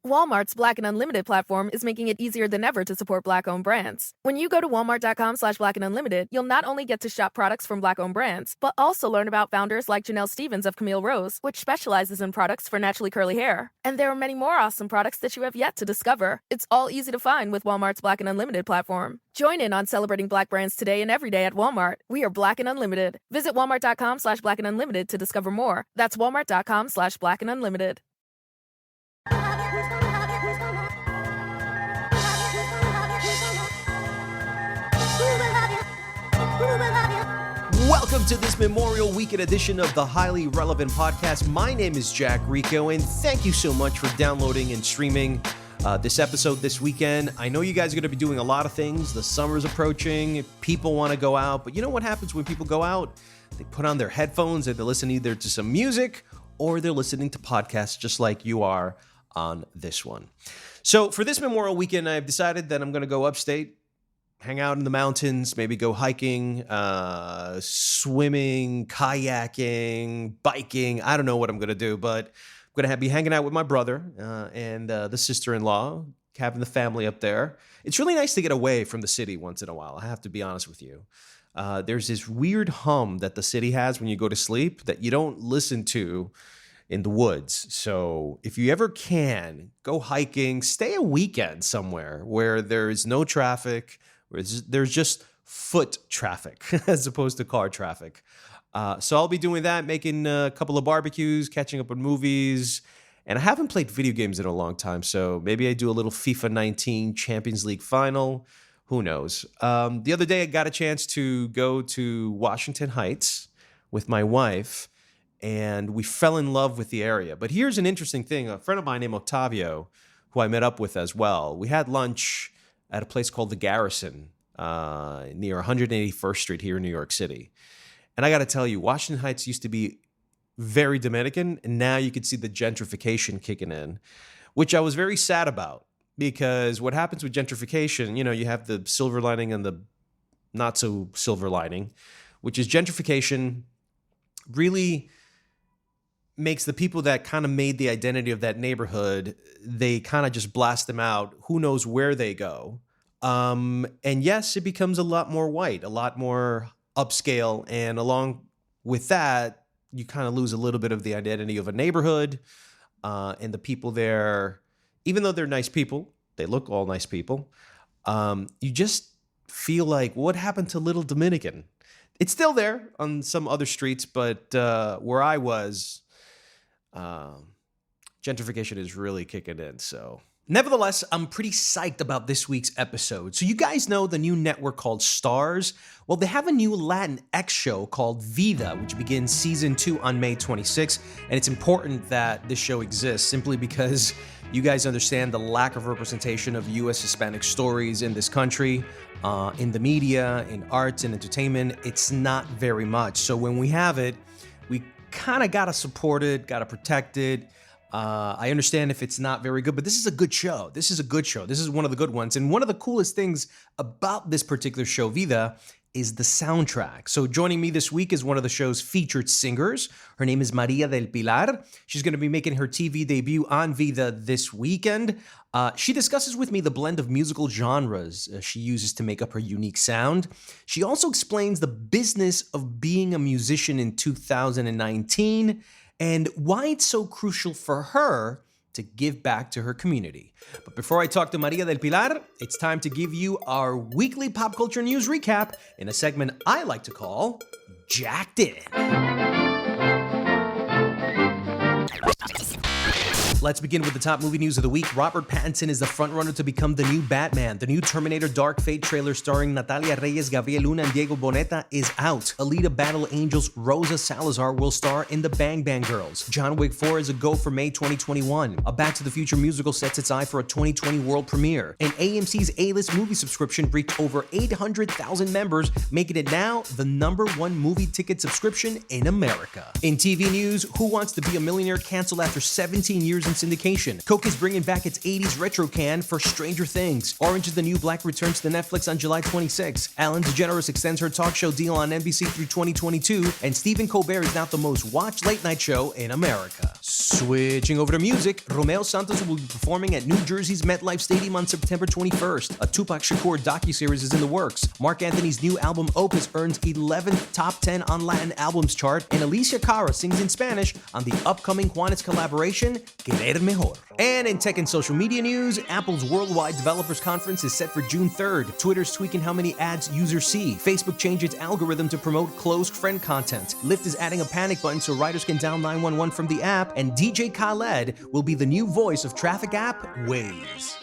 Walmart's Black and Unlimited platform is making it easier than ever to support Black-owned brands. When you go to walmart.com/Black and Unlimited, you'll not only get to shop products from Black-owned brands, but also learn about founders like Janelle Stevens of Camille Rose, which specializes in products for naturally curly hair. And there are many more awesome products that you have yet to discover. It's all easy to find with Walmart's Black and Unlimited platform. Join in on celebrating Black brands today and every day at Walmart. We are Black and Unlimited. Visit walmart.com/Black and Unlimited to discover more. That's walmart.com/Black and Unlimited. Welcome to this Memorial Weekend edition of the Highly Relevant Podcast. My name is Jack Rico, and thank you so much for downloading and streaming this episode this weekend. I know you guys are going to be doing a lot of things. The summer's approaching. People want to go out. But you know what happens when people go out? They put on their headphones and they listen either to some music or they're listening to podcasts just like you are on this one. So for this Memorial Weekend, I've decided that I'm going to go upstate, hang out in the mountains, maybe go hiking, swimming, kayaking, biking. I don't know what I'm going to do, but I'm going to be hanging out with my brother and the sister-in-law, having the family up there. It's really nice to get away from the city once in a while, I have to be honest with you. There's this weird hum that the city has when you go to sleep that you don't listen to in the woods. So if you ever can, go hiking, stay a weekend somewhere where there is no traffic, where there's just foot traffic as opposed to car traffic. So I'll be doing that, making a couple of barbecues, catching up on movies. And I haven't played video games in a long time, so maybe I do a little FIFA 19 Champions League final. Who knows? The other day I got a chance to go to Washington Heights with my wife, and we fell in love with the area. But here's an interesting thing. A friend of mine named Octavio, who I met up with as well, we had lunch at a place called The Garrison near 181st Street here in New York City. And I got to tell you, Washington Heights used to be very Dominican, and now you can see the gentrification kicking in, which I was very sad about, because what happens with gentrification, you know, you have the silver lining and the not so silver lining, which is gentrification really makes the people that kind of made the identity of that neighborhood, they kind of just blast them out. Who knows where they go? And yes, it becomes a lot more white, a lot more upscale. And along with that, you kind of lose a little bit of the identity of a neighborhood. And the people there, even though they're nice people, they look all nice people, you just feel like, what happened to Little Dominican? It's still there on some other streets, but where I was, gentrification is really kicking in. So nevertheless, I'm pretty psyched about this week's episode. So you guys know the new network called STARZ? Well, they have a new Latinx show called Vida, which begins season 2 on May 26th. And it's important that this show exists simply because you guys understand the lack of representation of U.S. Hispanic stories in this country, in the media, in arts and entertainment. It's not very much. So when we have it, we kind of got to support it, got to protect it. I understand if it's not very good, but this is a good show. This is a good show. This is one of the good ones. And one of the coolest things about this particular show, Vida, is the soundtrack. So joining me this week is one of the show's featured singers. Her name is Maria del Pilar. She's going to be making her TV debut on Vida this weekend. She discusses with me the blend of musical genres she uses to make up her unique sound. She also explains the business of being a musician in 2019 and why it's so crucial for her to give back to her community. But before I talk to Maria del Pilar, it's time to give you our weekly pop culture news recap in a segment I like to call Jacked In. Let's begin with the top movie news of the week. Robert Pattinson is the frontrunner to become the new Batman. The new Terminator Dark Fate trailer starring Natalia Reyes, Gabriel Luna, and Diego Boneta is out. Alita Battle Angels Rosa Salazar will star in The Bang Bang Girls. John Wick 4 is a go for May 2021. A Back to the Future musical sets its eye for a 2020 world premiere. And AMC's A-list movie subscription reached over 800,000 members, making it now the #1 movie ticket subscription in America. In TV news, Who Wants to Be a Millionaire canceled after 17 years in syndication. Coke is bringing back its 80s retro can for Stranger Things. Orange is the New Black returns to Netflix on July 26. Ellen DeGeneres extends her talk show deal on NBC through 2022, and Stephen Colbert is now the most watched late night show in America. Switching over to music, Romeo Santos will be performing at New Jersey's MetLife Stadium on September 21st. A Tupac Shakur docuseries is in the works. Mark Anthony's new album Opus earns 11th top 10 on Latin albums chart, and Alicia Cara sings in Spanish on the upcoming Juanes collaboration, Querer Mejor. And in tech and social media news, Apple's Worldwide Developers Conference is set for June 3rd. Twitter's tweaking how many ads users see. Facebook changed its algorithm to promote closed friend content. Lyft is adding a panic button so riders can dial 911 from the app, and DJ Khaled will be the new voice of traffic app Waze.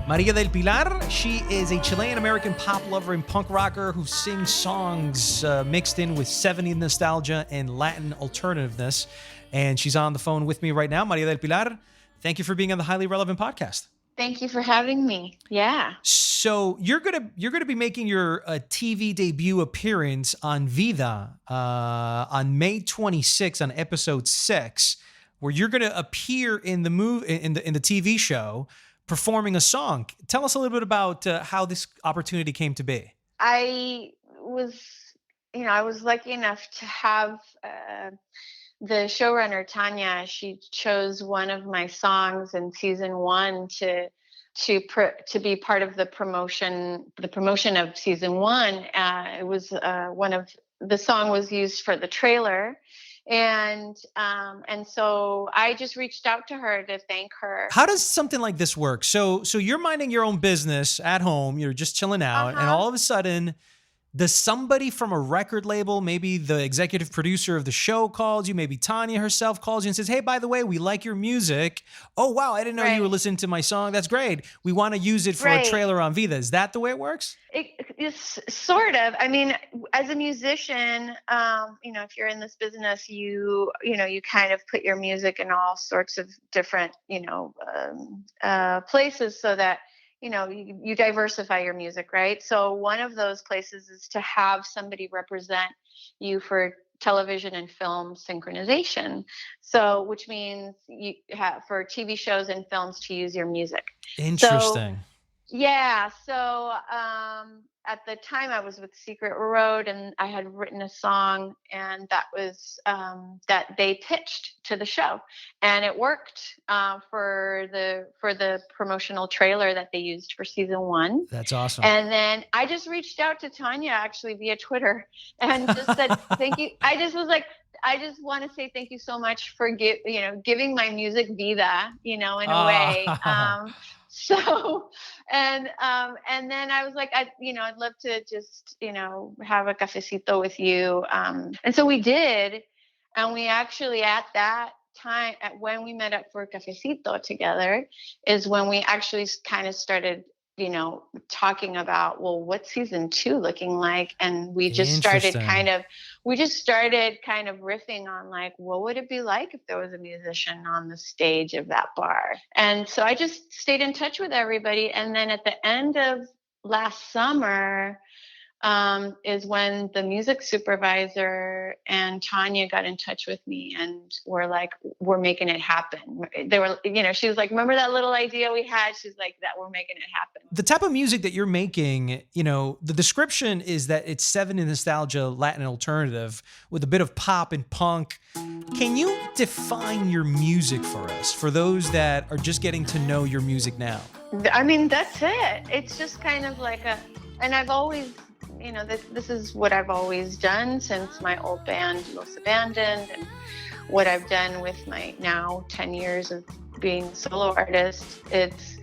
Maria del Pilar, she is a Chilean-American pop lover and punk rocker who sings songs mixed in with 70s nostalgia and Latin alternativeness. And she's on the phone with me right now. Maria del Pilar, thank you for being on the Highly Relevant podcast. Thank you for having me. Yeah. So you're gonna be making your TV debut appearance on Vida on May 26th on episode 6, where you're gonna appear in the TV show performing a song. Tell us a little bit about how this opportunity came to be. I was lucky enough to have the showrunner Tanya. She chose one of my songs in season 1 to be part of the promotion of season 1. It was the song was used for the trailer. And so I just reached out to her to thank her. How does something like this work? So you're minding your own business at home, you're just chilling out, and all of a sudden, does somebody from a record label, maybe the executive producer of the show calls you, maybe Tanya herself calls you and says, hey, by the way, we like your music. Oh, wow, I didn't know you were listening to my song. That's great. We want to use it for a trailer on Vida. Is that the way it works? It's sort of. I mean, as a musician, if you're in this business, you kind of put your music in all sorts of different, places so that you diversify your music, right? So one of those places is to have somebody represent you for television and film synchronization. So, which means you have for TV shows and films to use your music. Interesting. So at the time I was with Secret Road, and I had written a song, and that was that they pitched to the show, and it worked for the promotional trailer that they used for season 1. That's awesome. And then I just reached out to Tanya actually via Twitter and just said thank you. I just was like, I just want to say thank you so much for giving my music vida, in a way. So, and then I was like, I'd love to just, have a cafecito with you. And so we did. And we actually, at that time, when we met up for a cafecito together, is when we actually kind of started, talking about, well, what's season 2 looking like? And we just started kind of riffing on like, what would it be like if there was a musician on the stage of that bar? And so I just stayed in touch with everybody. And then at the end of last summer, is when the music supervisor and Tanya got in touch with me and were like, we're making it happen. They were, she was like, remember that little idea we had? She's like, that we're making it happen. The type of music that you're making, the description is that it's 70s nostalgia, Latin alternative with a bit of pop and punk. Can you define your music for us, for those that are just getting to know your music now? I mean, that's it. It's just kind of like and I've always, this is what I've always done since my old band Los Abandoned, and what I've done with my now 10 years of being a solo artist. It's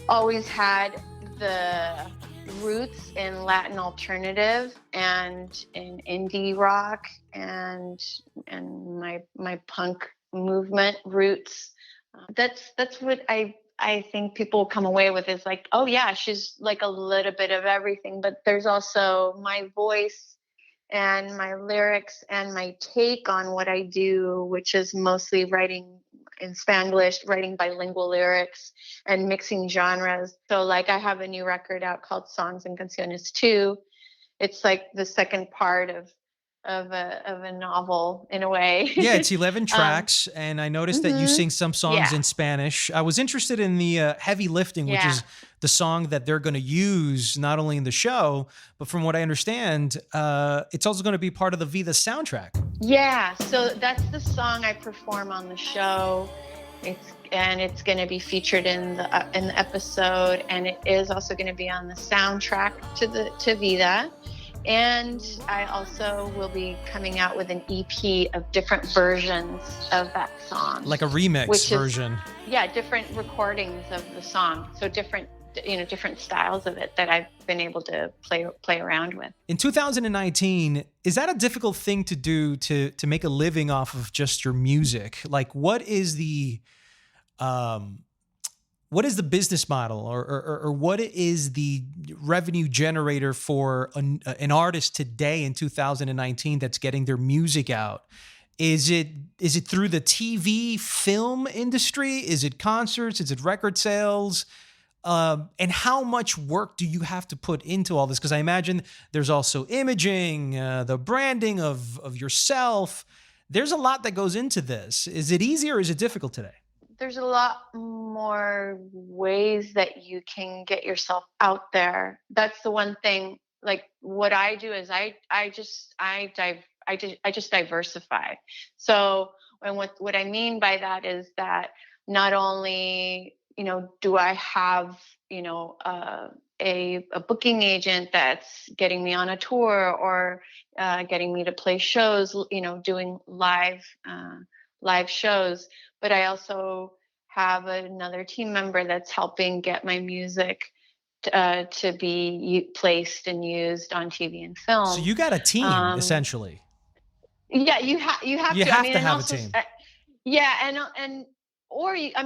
always had the roots in Latin alternative and in indie rock and my punk movement roots. That's what I think people come away with, is like, oh yeah, she's like a little bit of everything, but there's also my voice and my lyrics and my take on what I do, which is mostly writing in Spanglish, writing bilingual lyrics and mixing genres. So like I have a new record out called Songs and Canciones 2. It's like the second part of of a novel in a way. Yeah, it's 11 um, tracks, and I noticed that you mhm. sing some songs Yeah, in Spanish. I was interested in the Heavy Lifting, which yeah. is the song that they're going to use not only in the show, but from what I understand, it's also going to be part of the Vida soundtrack. Yeah, so that's the song I perform on the show. It's going to be featured in the episode, and it is also going to be on the soundtrack to Vida. And I also will be coming out with an EP of different versions of that song, Like a remix which version. yeah, different recordings of the song. So different styles of it that I've been able to play around with. In 2019, is that a difficult thing to do to make a living off of just your music? Like, what is the business model, or what is the revenue generator for an artist today in 2019 that's getting their music out? Is it through the TV film industry? Is it concerts? Is it record sales? And how much work do you have to put into all this? Because I imagine there's also imaging, the branding of yourself. There's a lot that goes into this. Is it easy or is it difficult today? There's a lot more ways that you can get yourself out there. That's the one thing. Like what I do is I just diversify. So, and what I mean by that is that not only do I have a booking agent that's getting me on a tour or getting me to play shows, doing live shows, but I also have another team member that's helping get my music to be placed and used on TV and film. So you got a team, essentially. Yeah, you have You to. have to have a team. Yeah,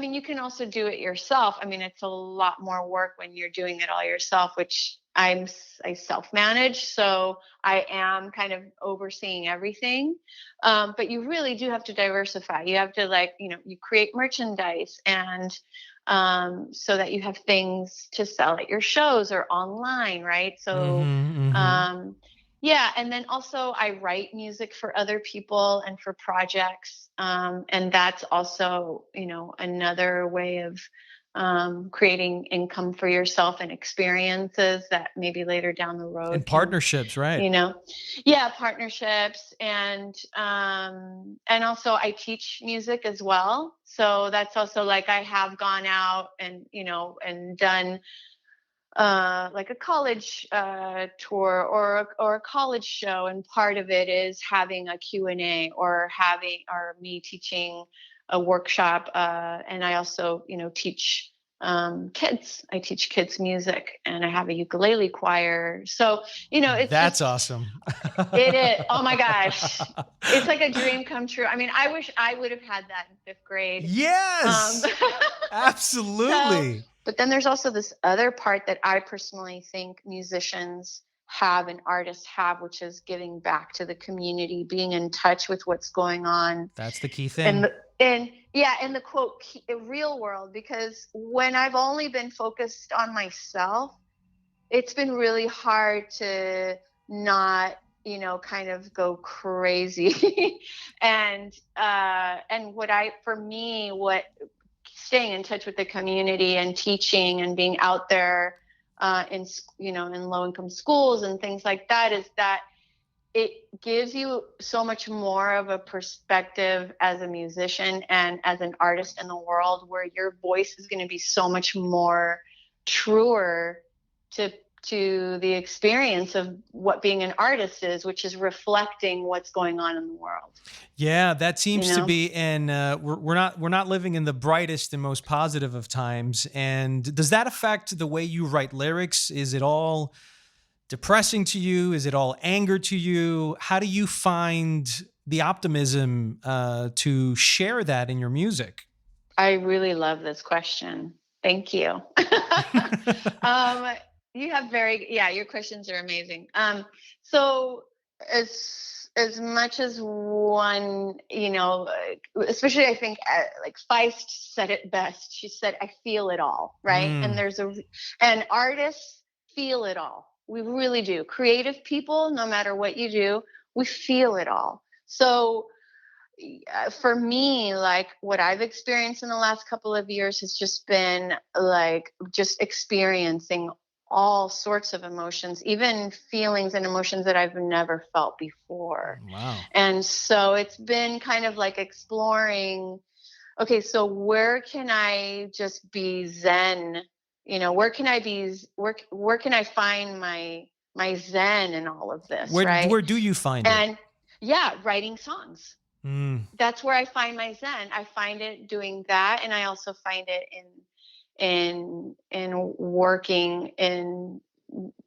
you can also do it yourself. I mean, it's a lot more work when you're doing it all yourself, which I self-manage, so I am kind of overseeing everything. But you really do have to diversify. You have to you create merchandise and so that you have things to sell at your shows or online, right? So yeah, and then also I write music for other people and for projects, and that's also another way of creating income for yourself and experiences that maybe later down the road. And partnerships, right? Yeah, partnerships, and also I teach music as well. So that's also like I have gone out and and done like a college tour or a college show, and part of it is having a Q&A or me teaching a workshop, and I also teach kids. I teach kids music, and I have a ukulele choir. So that's awesome. It is. Oh my gosh, it's like a dream come true. I mean, I wish I would have had that in 5th grade. Yes, absolutely. But then there's also this other part that I personally think musicians have and artists have, which is giving back to the community, being in touch with what's going on. That's the key thing. In the quote, real world, because when I've only been focused on myself, it's been really hard to not, kind of go crazy. and staying in touch with the community and teaching and being out there in low-income schools and things like that is that it gives you so much more of a perspective as a musician and as an artist in the world, where your voice is going to be so much more truer to the experience of what being an artist is, which is reflecting what's going on in the world. Yeah, that seems to be, and we're not living in the brightest and most positive of times. And does that affect the way you write lyrics? Is it all depressing to you? Is it all anger to you? How do you find the optimism to share that in your music? I really love this question. Thank you. You have your questions are amazing. So as much as one, especially I think like Feist said it best. She said, "I feel it all," right? And artists feel it all. We really do. Creative people, no matter what you do, we feel it all. So for me, like what I've experienced in the last couple of years has just been like just experiencing all sorts of emotions, even feelings and emotions that I've never felt before. Wow. And so it's been kind of like exploring, okay, so where can I just be zen? You know, where can I be, where can I find my zen in all of this, right? Where do you find it? And yeah, writing songs. Mm. That's where I find my zen. I find it doing that, and I also find it in working in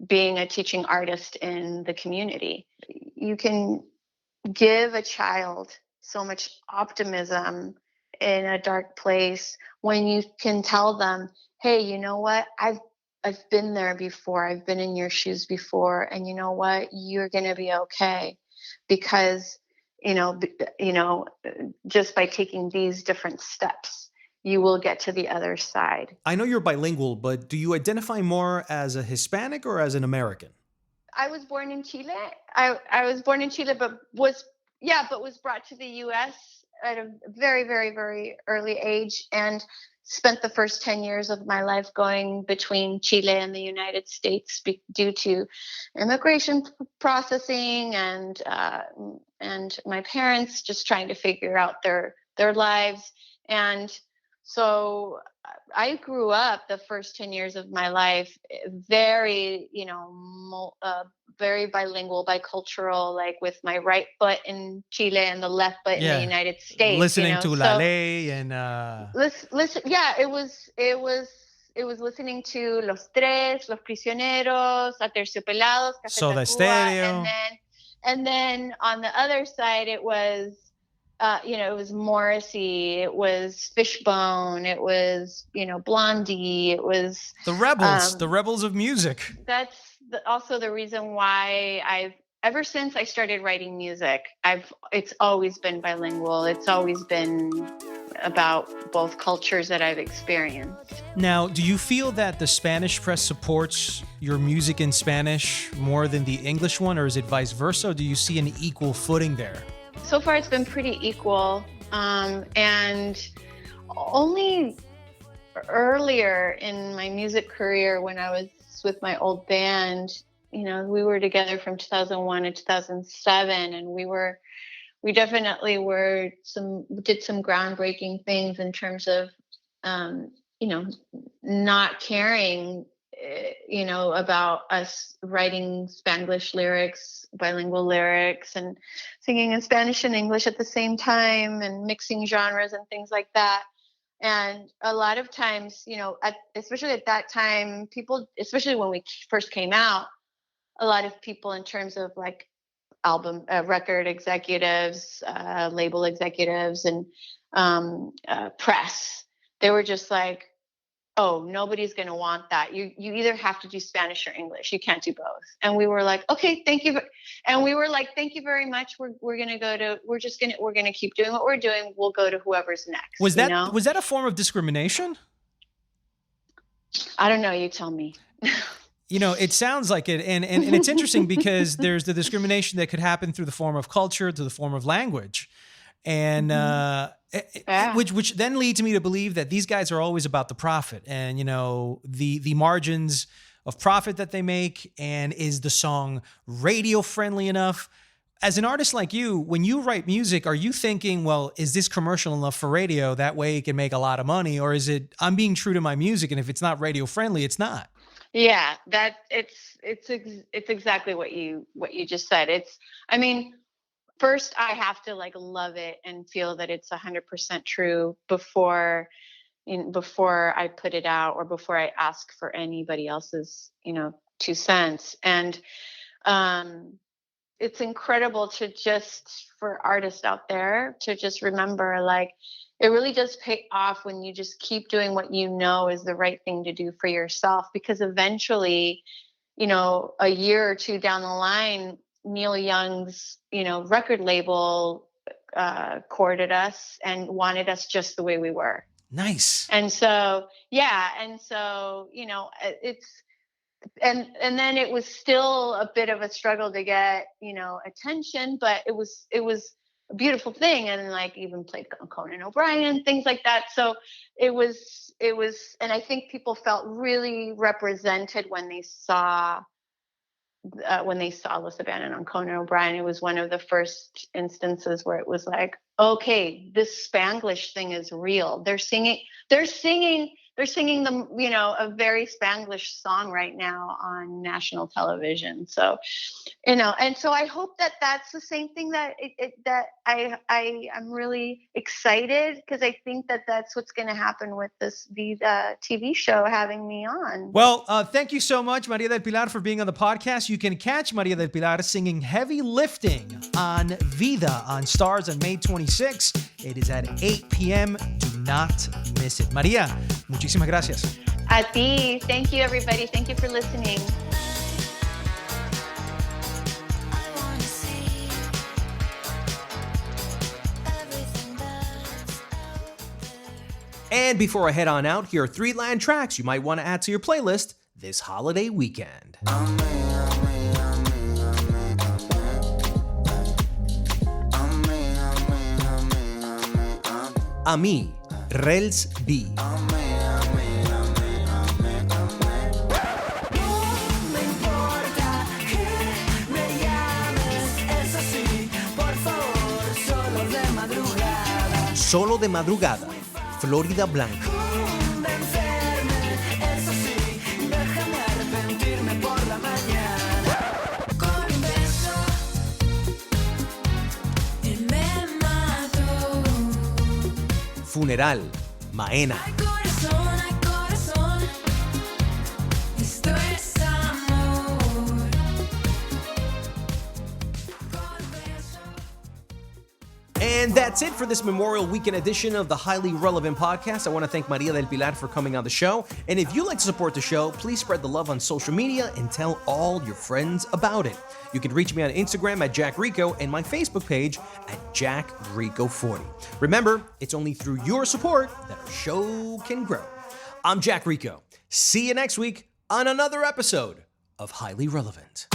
being a teaching artist in the community. You can give a child so much optimism in a dark place when you can tell them, hey, you know what, I've been there before, I've been in your shoes before, and you know what, you're going to be okay, because just by taking these different steps, you will get to the other side. I know you're bilingual, but do you identify more as a Hispanic or as an American? I was born in Chile. I was born in Chile, but was brought to the U.S. at a very, very, very early age, and spent the first 10 years of my life going between Chile and the United States due to immigration processing and my parents just trying to figure out their lives. And so I grew up the first 10 years of my life very, very bilingual, bicultural, like with my right foot in Chile and the left foot in the United States. Listening to La Ley and listen, yeah, it was listening to Los Tres, Los Prisioneros, Aterciopelados, Café Soda Tacuba, Stereo. and then on the other side it was it was Morrissey, it was Fishbone, it was, Blondie, it was the Rebels, the Rebels of music. That's also the reason why ever since I started writing music, it's always been bilingual. It's always been about both cultures that I've experienced. Now, do you feel that the Spanish press supports your music in Spanish more than the English one, or is it vice versa? Or do you see an equal footing there? So far, it's been pretty equal. And only earlier in my music career, when I was with my old band, we were together from 2001 to 2007, and we definitely did some groundbreaking things in terms of, not caring, about us writing Spanglish lyrics, bilingual lyrics, and singing in Spanish and English at the same time, and mixing genres and things like that. And a lot of times, especially at that time, people, especially when we first came out, a lot of people in terms of like album, record executives, label executives, and press, they were just like, oh, nobody's going to want that. You either have to do Spanish or English. You can't do both. And we were like, okay, thank you. And we were like, thank you very much. We're going to keep doing what we're doing. We'll go to whoever's next. Was that a form of discrimination? I don't know. You tell me. It sounds like it. And it's interesting because there's the discrimination that could happen through the form of culture, to the form of language. And, which then leads me to believe that these guys are always about the profit and, the margins of profit that they make. And is the song radio friendly enough? As an artist like you, when you write music, are you thinking, well, is this commercial enough for radio? That way it can make a lot of money. Or is it, I'm being true to my music, and if it's not radio friendly, it's not? Yeah, that it's exactly what you just said. First, I have to like love it and feel that it's 100% true before I put it out, or before I ask for anybody else's, 2 cents. And it's incredible for artists out there to just remember, like, it really does pay off when you just keep doing what you know is the right thing to do for yourself, because eventually, a year or two down the line, Neil Young's, record label courted us and wanted us just the way we were. Nice. And so, yeah. And so, and then it was still a bit of a struggle to get, attention, but it was a beautiful thing. And like even played Conan O'Brien, things like that. So it was, and I think people felt really represented when they saw Los Abandoned on Conan O'Brien. It was one of the first instances where it was like, okay, this Spanglish thing is real. They're singing them, a very Spanglish song right now on national television. So, and so I hope that that's the same thing that I'm really excited, because I think that that's what's going to happen with this Vida TV show having me on. Well, thank you so much, Maria del Pilar, for being on the podcast. You can catch Maria del Pilar singing Heavy Lifting on Vida on STARZ on May 26. It is at 8 p.m. Do not miss it. Maria, muchísimas gracias. A ti. Thank you, everybody. Thank you for listening. And before I head on out, here are 3 Latin tracks you might want to add to your playlist this holiday weekend. A mí, Rels B. Solo de madrugada, Florida Blanca. Funeral, Maena. And that's it for this Memorial Weekend edition of the Highly Relevant Podcast. I want to thank Maria del Pilar for coming on the show. And if you'd like to support the show, please spread the love on social media and tell all your friends about it. You can reach me on Instagram at Jack Rico and my Facebook page at Jack Rico 40. Remember, it's only through your support that our show can grow. I'm Jack Rico. See you next week on another episode of Highly Relevant.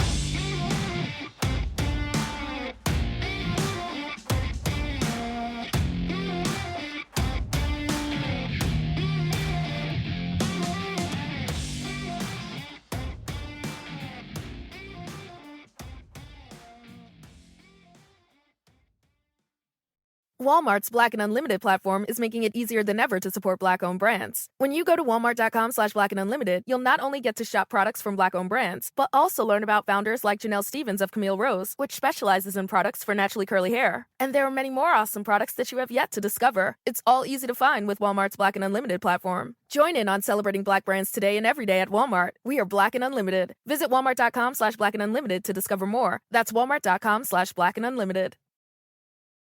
Walmart's Black and Unlimited platform is making it easier than ever to support Black-owned brands. When you go to walmart.com/Black and Unlimited, you'll not only get to shop products from Black-owned brands, but also learn about founders like Janelle Stevens of Camille Rose, which specializes in products for naturally curly hair. And there are many more awesome products that you have yet to discover. It's all easy to find with Walmart's Black and Unlimited platform. Join in on celebrating Black brands today and every day at Walmart. We are Black and Unlimited. Visit walmart.com/Black and Unlimited to discover more. That's walmart.com/Black and Unlimited.